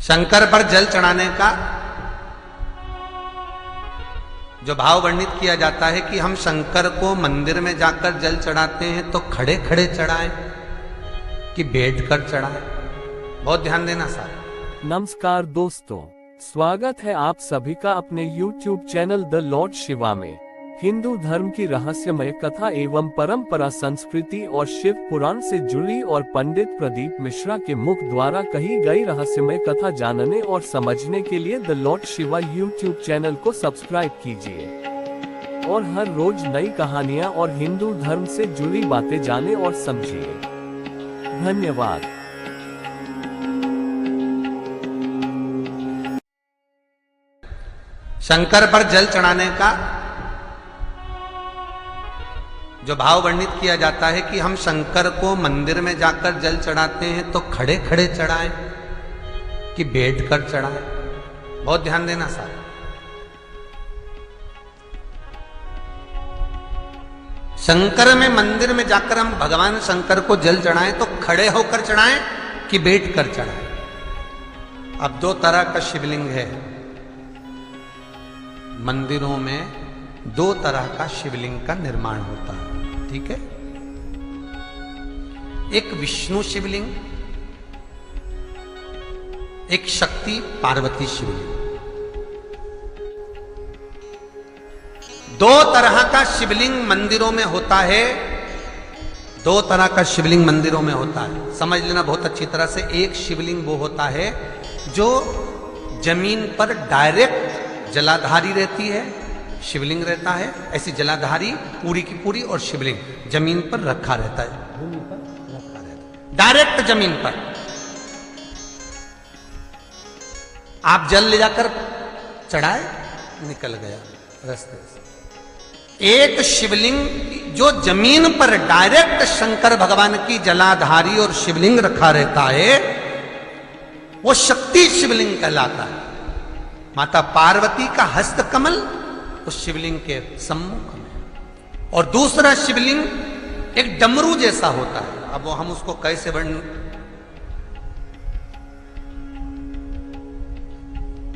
शंकर पर जल चढ़ाने का जो भाव वर्णित किया जाता है कि हम शंकर को मंदिर में जाकर जल चढ़ाते हैं तो खड़े खड़े चढ़ाएं कि बैठकर चढ़ाएं। बहुत ध्यान देना साहब। नमस्कार दोस्तों, स्वागत है आप सभी का अपने YouTube channel the Lord Shiva में। हिंदू धर्म की रहस्यमय कथा एवं परंपरा, संस्कृति और शिव पुराण से जुड़ी और पंडित प्रदीप मिश्रा के मुख द्वारा कही गई रहस्यमय कथा जानने और समझने के लिए the Lord Shiva YouTube channel को सब्सक्राइब कीजिए और हर रोज नई कहानियां और हिंदू धर्म से जुड़ी बातें जाने और समझिए। धन्यवाद। शंकर पर जल चढ़ाने का जो भाव वर्णित किया जाता है कि हम शंकर को मंदिर में जाकर जल चढ़ाते हैं तो खड़े खड़े चढ़ाएं कि बैठकर चढ़ाएं। बहुत ध्यान देना साहब। शंकर में मंदिर में जाकर हम भगवान शंकर को जल चढ़ाएं तो खड़े होकर चढ़ाएं कि बैठकर चढ़ाएं। अब दो तरह का शिवलिंग है मंदिरों में, दो तरह का शिवलिंग का निर्माण होता है, ठीक है। एक विष्णु शिवलिंग, एक शक्ति पार्वती शिवलिंग। दो तरह का शिवलिंग मंदिरों में होता है, दो तरह का शिवलिंग मंदिरों में होता है। समझ लेना बहुत अच्छी तरह से। एक शिवलिंग वो होता है जो जमीन पर डायरेक्ट जलाधारी रहती है, शिवलिंग रहता है, ऐसी जलाधारी पूरी की पूरी, और शिवलिंग जमीन पर रखा रहता है, भूमि पर रखा रहता है, डायरेक्ट जमीन पर। आप जल ले जाकर चढ़ाए, निकल गया रास्ते से। एक शिवलिंग जो जमीन पर डायरेक्ट शंकर भगवान की जलाधारी और शिवलिंग रखा रहता है, वो शक्ति शिवलिंग कहलाता है। माता पार्वती का हस्त कमल उस शिवलिंग के सम्मुख में, और दूसरा शिवलिंग एक डमरू जैसा होता है। अब वो हम उसको कैसे वर्णन,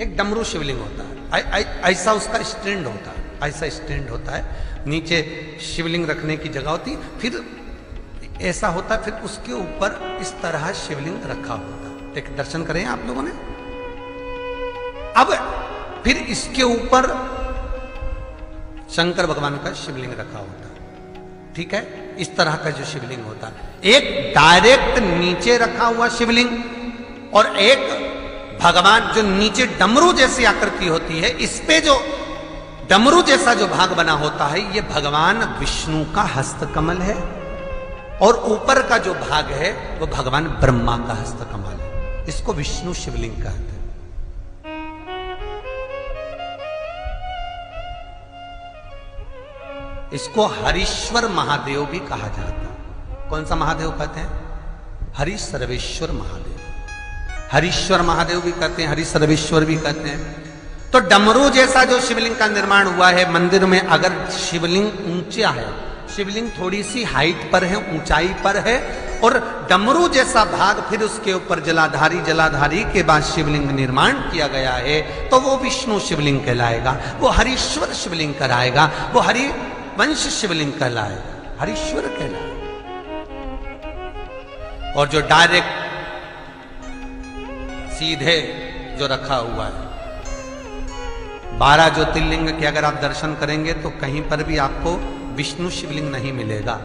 एक डमरू शिवलिंग होता है, ऐसा उसका स्टैंड होता है, ऐसा स्टैंड होता है, नीचे शिवलिंग रखने की जगह होती, फिर ऐसा होता है, फिर उसके ऊपर इस तरह शिवलिंग रखा होता है। एक दर्शन करें आप लोगों ने। अब फिर इसके ऊपर शंकर भगवान का शिवलिंग रखा होता है, ठीक है। इस तरह का जो शिवलिंग होता है, एक डायरेक्ट नीचे रखा हुआ शिवलिंग और एक भगवान जो नीचे डमरू जैसी आकृति होती है, इस पे जो डमरू जैसा जो भाग बना होता है, ये भगवान विष्णु का हस्तकमल है, और ऊपर का जो भाग है वो भगवान ब्रह्मा का हस्तकमल है। इसको विष्णु शिवलिंग कहते हैं। इसको हरीश्वर महादेव भी कहा जाता है। कौन सा महादेव कहते हैं? हरि सर्वेश्वर महादेव। हरीश्वर महादेव भी कहते हैं, हरि सर्वेश्वर भी कहते हैं। तो डमरू जैसा जो शिवलिंग का निर्माण हुआ है मंदिर में, अगर शिवलिंग ऊंचा है, शिवलिंग थोड़ी सी हाइट पर है, ऊंचाई पर है, और डमरू जैसा भाग फिर उसके ऊपर जलाधारी के बाद शिवलिंग निर्माण किया गया है, तो वो विष्णु शिवलिंग कहलाएगा, वो हरीश्वर शिवलिंग कहलाएगा, वो हरि वंश शिवलिंग कहलाएगा, हरीश्वर कहलाएगा। और जो डायरेक्ट सीधे जो रखा हुआ है, 12 ज्योतिर्लिंग के अगर आप दर्शन करेंगे तो कहीं पर भी आपको विष्णु शिवलिंग नहीं मिलेगा,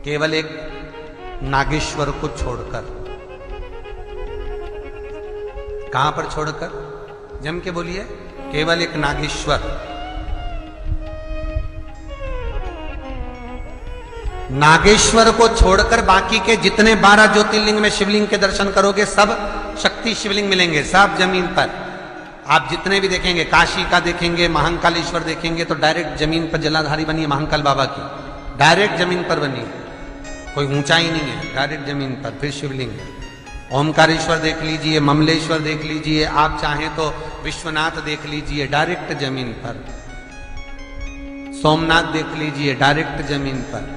केवल एक नागेश्वर को छोड़कर। कहां पर छोड़कर? जम के बोलिए। केवल एक नागेश्वर, नागेश्वर को छोड़कर बाकी के जितने 12 ज्योतिर्लिंग में शिवलिंग के दर्शन करोगे सब शक्ति शिवलिंग मिलेंगे, सब जमीन पर। आप जितने भी देखेंगे, काशी का देखेंगे, महाकालेश्वर देखेंगे, तो डायरेक्ट जमीन पर जलाधारी बनी है महाकाल बाबा की, डायरेक्ट जमीन पर बनी है, कोई ऊंचाई नहीं है, डायरेक्ट जमीन पर फिर शिवलिंग है। ओमकारेश्वर देख लीजिए, ममलेश्वर देख लीजिए, आप चाहें तो विश्वनाथ देख लीजिए, डायरेक्ट जमीन पर। सोमनाथ देख लीजिए, डायरेक्ट जमीन पर।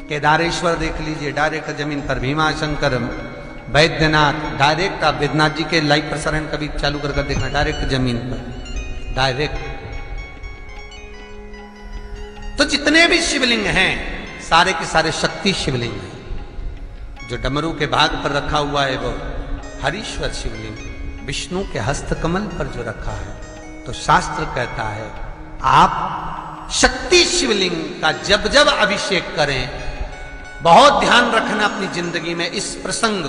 केदारेश्वर देख लीजिए, डायरेक्ट जमीन पर। भीमाशंकर, बैद्यनाथ डायरेक्ट, आप बैद्यनाथ जी के लाइव प्रसारण कभी चालू कर देखना, डायरेक्ट जमीन पर, डायरेक्ट। तो जितने भी शिवलिंग हैं सारे के सारे शक्ति शिवलिंग हैं। जो डमरू के भाग पर रखा हुआ है वो हरीश्वर शिवलिंग विष्णु के हस्त कमल पर जो रखा है, तो शास्त्र कहता है आप शक्ति शिवलिंग का जब जब अभिषेक करें, बहुत ध्यान रखना अपनी जिंदगी में इस प्रसंग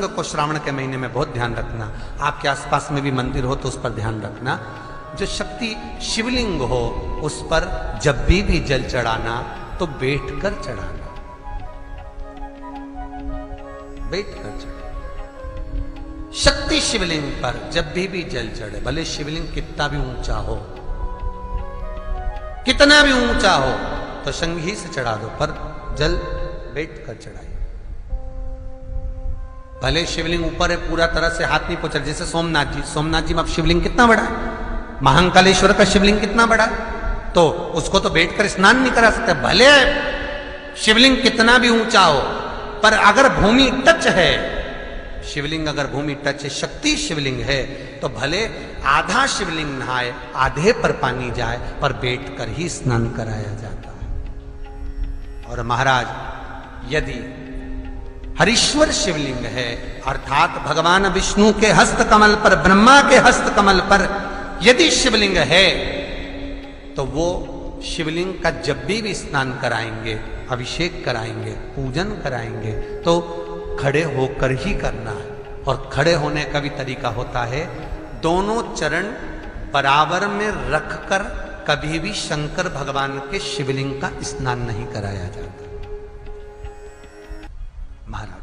को श्रावण के महीने में बहुत ध्यान रखना। आपके आसपास में भी मंदिर हो तो उस पर ध्यान रखना। जो शक्ति शिवलिंग हो उस पर जब भी जल चढ़ाना तो बैठकर चढ़ाना, बैठकर चढ़ाना। शक्ति शिवलिंग पर जब भी जल चढ़े, भले शिवलिंग कितना भी ऊंचा हो, कितना भी ऊंचा हो, तो संघी से चढ़ा दो, पर जल बैठकर चढ़ाइए। भले शिवलिंग ऊपर है, पूरा तरह से हाथ नहीं पहुंचा, जैसे सोमनाथ जी में अब शिवलिंग कितना बड़ा है, महाकालेश्वर का शिवलिंग कितना बड़ा है, तो उसको तो बैठकर स्नान नहीं करा सकते। भले शिवलिंग कितना भी ऊंचा हो, पर अगर भूमि टच है, शिवलिंग अगर भूमि टच है, शक्ति शिवलिंग है, तो भले आधा शिवलिंग नहाए, आधे पर पानी जाए, पर बैठकर ही स्नान कराया जाता है। और महाराज यदि हरीश्वर शिवलिंग है, अर्थात भगवान विष्णु के हस्त कमल पर, ब्रह्मा के हस्त कमल पर यदि शिवलिंग है, तो वो शिवलिंग का जब भी स्नान कराएंगे, अभिषेक कराएंगे, पूजन कराएंगे, तो खड़े होकर ही करना है। और खड़े होने का भी तरीका होता है, दोनों चरण बराबर में रखकर कभी भी शंकर भगवान के शिवलिंग का स्नान नहीं कराया जाता। महाराज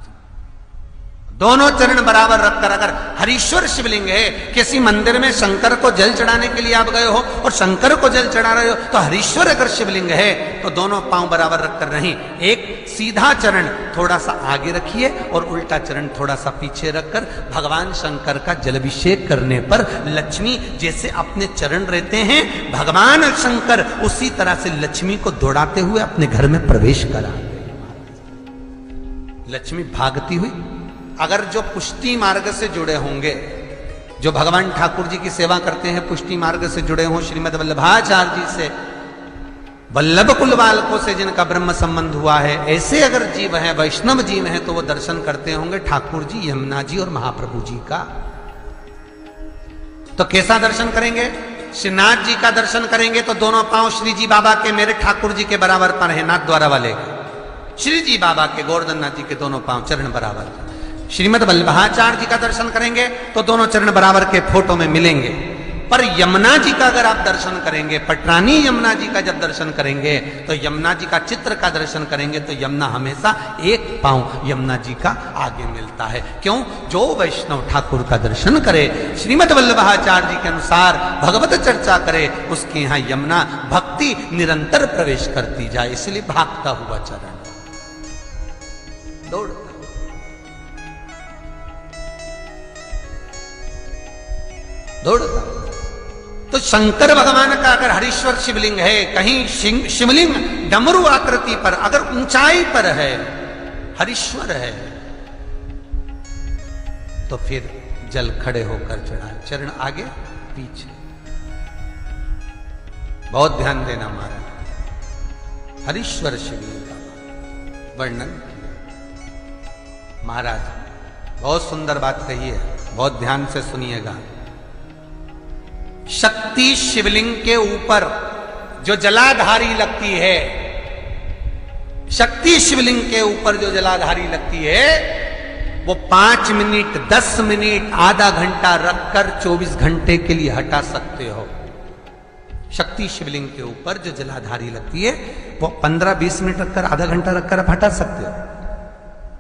दोनों चरण बराबर रखकर, अगर हरीश्वर शिवलिंग है, किसी मंदिर में शंकर को जल चढ़ाने के लिए आप गए हो और शंकर को जल चढ़ा रहे हो, तो हरीश्वर अगर शिवलिंग है तो दोनों पांव बराबर रखकर नहीं, एक सीधा चरण थोड़ा सा आगे रखिए और उल्टा चरण थोड़ा सा पीछे रखकर भगवान शंकर का जलाभिषेक करने पर लक्ष्मी जैसे अपने चरण रहते हैं, भगवान शंकर उसी तरह से लक्ष्मी को दौड़ाते हुए अपने घर में प्रवेश करा। लक्ष्मी भागती हुई, अगर जो पुष्टि मार्ग से जुड़े होंगे, जो भगवान ठाकुर जी की सेवा करते हैं, पुष्टि मार्ग से जुड़े हों, श्रीमद वल्लभाचार्य जी से, वल्लभ कुल बालकों से जिनका ब्रह्म संबंध हुआ है, ऐसे अगर जीव हैं, वैष्णव जीव हैं, तो वो दर्शन करते होंगे ठाकुर जी, यमुना जी और महाप्रभु जी का। तो कैसा दर्शन करेंगे? श्रीनाथ जी का दर्शन करेंगे तो दोनों पांव श्री जी बाबा के, मेरे ठाकुर जी के बराबर पर है, नाथ द्वारा वाले श्री जी बाबा के, गोवर्धन नाथ जी के दोनों पांव चरण बराबर। श्रीमद वल्लभाचार्य जी का दर्शन करेंगे तो दोनों चरण बराबर के फोटो में मिलेंगे। पर यमुना जी का अगर आप दर्शन करेंगे, पटरानी यमुना जी का जब दर्शन करेंगे, तो यमुना जी का चित्र का दर्शन करेंगे, तो यमुना हमेशा एक पांव यमुना जी का आगे मिलता है। क्यों? जो वैष्णव ठाकुर का दर्शन करे, श्रीमद वल्लभाचार्य जी के अनुसार भगवत चर्चा करे, उसके यहाँ यमुना भक्ति निरंतर प्रवेश करती जाए, इसलिए भागता हुआ चरण, दौड़ता। तो शंकर भगवान का अगर हरीश्वर शिवलिंग है, कहीं शिवलिंग डमरू आकृति पर, अगर ऊंचाई पर है, हरीश्वर है, तो फिर जल खड़े होकर चढ़ाए, चरण आगे पीछे। बहुत ध्यान देना महाराज, हरीश्वर शिवलिंग का वर्णन महाराज बहुत सुंदर बात कही है, बहुत ध्यान से सुनिएगा। शक्ति शिवलिंग के ऊपर जो जलाधारी लगती है, शक्ति शिवलिंग के ऊपर जो जलाधारी लगती है, वो 5 मिनट, 10 मिनट, आधा घंटा रखकर 24 घंटे के लिए हटा सकते हो। शक्ति शिवलिंग के ऊपर जो जलाधारी लगती है, वो 15-20 मिनट रखकर, आधा घंटा रखकर आप हटा सकते हो।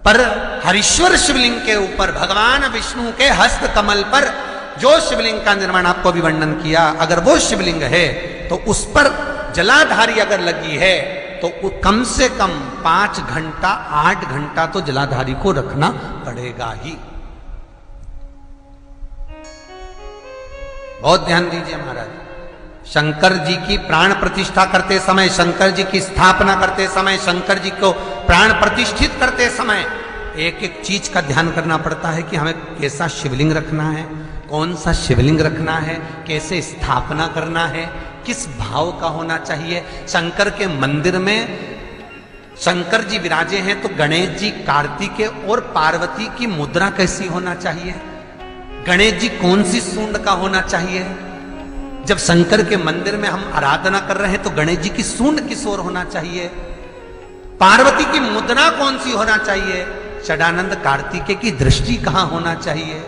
पर हरीश्वर शिवलिंग के ऊपर भगवान विष्णु के हस्त कमल पर जो शिवलिंग का निर्माण आपको भी वर्णन किया, अगर वो शिवलिंग है तो उस पर जलाधारी अगर लगी है, तो कम से कम 5 घंटा, 8 घंटा तो जलाधारी को रखना पड़ेगा ही। बहुत ध्यान दीजिए महाराज, शंकर जी की प्राण प्रतिष्ठा करते समय, शंकर जी की स्थापना करते समय, शंकर जी को प्राण प्रतिष्ठित करते समय एक एक चीज का ध्यान करना पड़ता है कि हमें कैसा शिवलिंग रखना है, कौन सा शिवलिंग रखना है, कैसे स्थापना करना है, किस भाव का होना चाहिए। शंकर के मंदिर में शंकर जी विराजे हैं तो गणेश जी, कार्तिकेय और पार्वती की मुद्रा कैसी होना चाहिए, गणेश जी कौन सी सूंड का होना चाहिए। जब शंकर के मंदिर में हम आराधना कर रहे हैं तो गणेश जी की सूंड किस ओर होना चाहिए, पार्वती की मुद्रा कौन सी होना चाहिए, षडानंद कार्तिकेय की दृष्टि कहां होना चाहिए,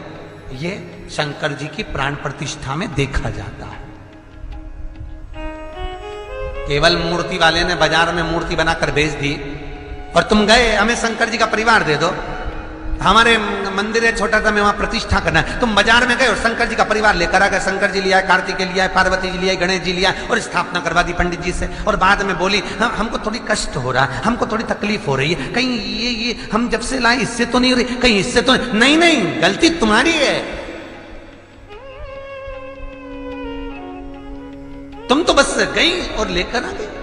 ये शंकर जी की प्राण प्रतिष्ठा में देखा जाता है। केवल मूर्ति वाले ने बाजार में मूर्ति बनाकर बेच दी और तुम गए हमें शंकर जी का परिवार दे दो, हमारे मंदिर है छोटा सा, मैं वहां प्रतिष्ठा करना है, तुम बाजार में गए और शंकर जी का परिवार लेकर आ गए, शंकर जी लिया, कार्तिकेय लिया, पार्वती जी लिया, गणेश जी लिया और स्थापना करवा दी पंडित जी से, और बाद में बोली हमको थोड़ी कष्ट हो रहा है, हमको थोड़ी तकलीफ हो रही है, कहीं ये हम जब से लाए इससे तो नहीं हो रही, कहीं इससे तो नहीं, गलती तुम्हारी है, तुम तो बस गई और लेकर आ गई।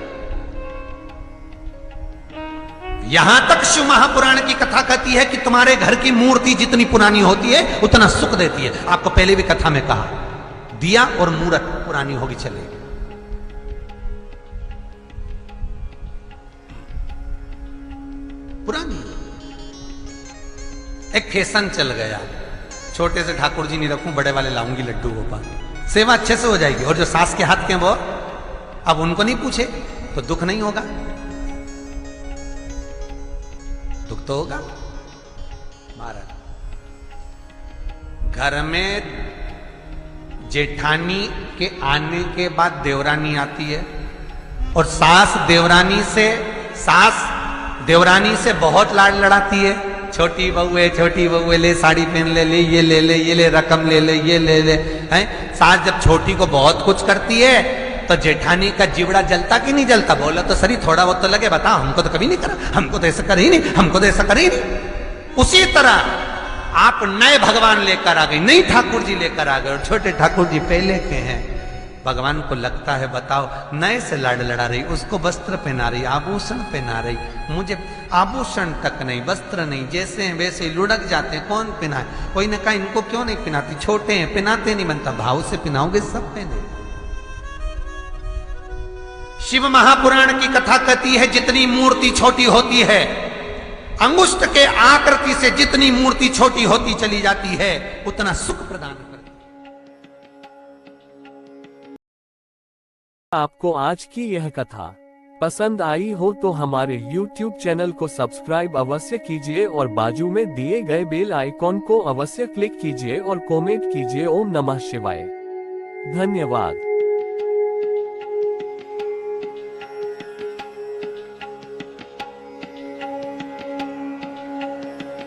यहां तक शिव महापुराण की कथा कहती है कि तुम्हारे घर की मूर्ति जितनी पुरानी होती है उतना सुख देती है। आपको पहले भी कथा में कहा, दिया और मूर्त पुरानी होगी चलेगी। पुरानी एक फैशन चल गया, छोटे से ठाकुर जी नहीं रखूं, बड़े वाले लाऊंगी लड्डू गोपाल, सेवा अच्छे से हो जाएगी। और जो सास के हाथ के वो अब उनको नहीं पूछे तो दुख नहीं होगा, दुख तो होगा। महाराज घर में जेठानी के आने के बाद देवरानी आती है और सास देवरानी से बहुत लाड लड़ाती है, छोटी बहू है, ले साड़ी पहन ले, ये ले रकम ले, ये ले हैं। सास जब छोटी को बहुत कुछ करती है तो जेठानी का जीवड़ा जलता कि नहीं जलता, बोला तो सही थोड़ा बहुत तो लगे, बताओ हमको तो कभी नहीं करा, हमको तो ऐसा कर ही नहीं, हमको तो ऐसा कर ही नहीं। उसी तरह आप नए भगवान लेकर आ गए, नई ठाकुर जी लेकर आ गए और छोटे ठाकुर जी पहले के हैं। भगवान को लगता है बताओ नए से लाड लड़ा रही, उसको वस्त्र पहना रही, आभूषण पहना रही, मुझे आभूषण तक नहीं, वस्त्र नहीं, जैसे हैं वैसे लुढ़क जाते हैं, कौन पहनाए। कोई ने कहा इनको क्यों नहीं पहनाती, छोटे हैं पहनाते नहीं बनता, भाव से पहनाओगे सब पहने। शिव महापुराण की कथा कहती है जितनी मूर्ति छोटी होती है, अंगुष्ठ के आकृति से जितनी मूर्ति छोटी होती चली जाती है उतना सुख प्रदान करती। आपको आज की यह कथा पसंद आई हो तो हमारे YouTube चैनल को सब्सक्राइब अवश्य कीजिए और बाजू में दिए गए बेल आइकॉन को अवश्य क्लिक कीजिए और कमेंट कीजिए। ओम नमः शिवाय। धन्यवाद।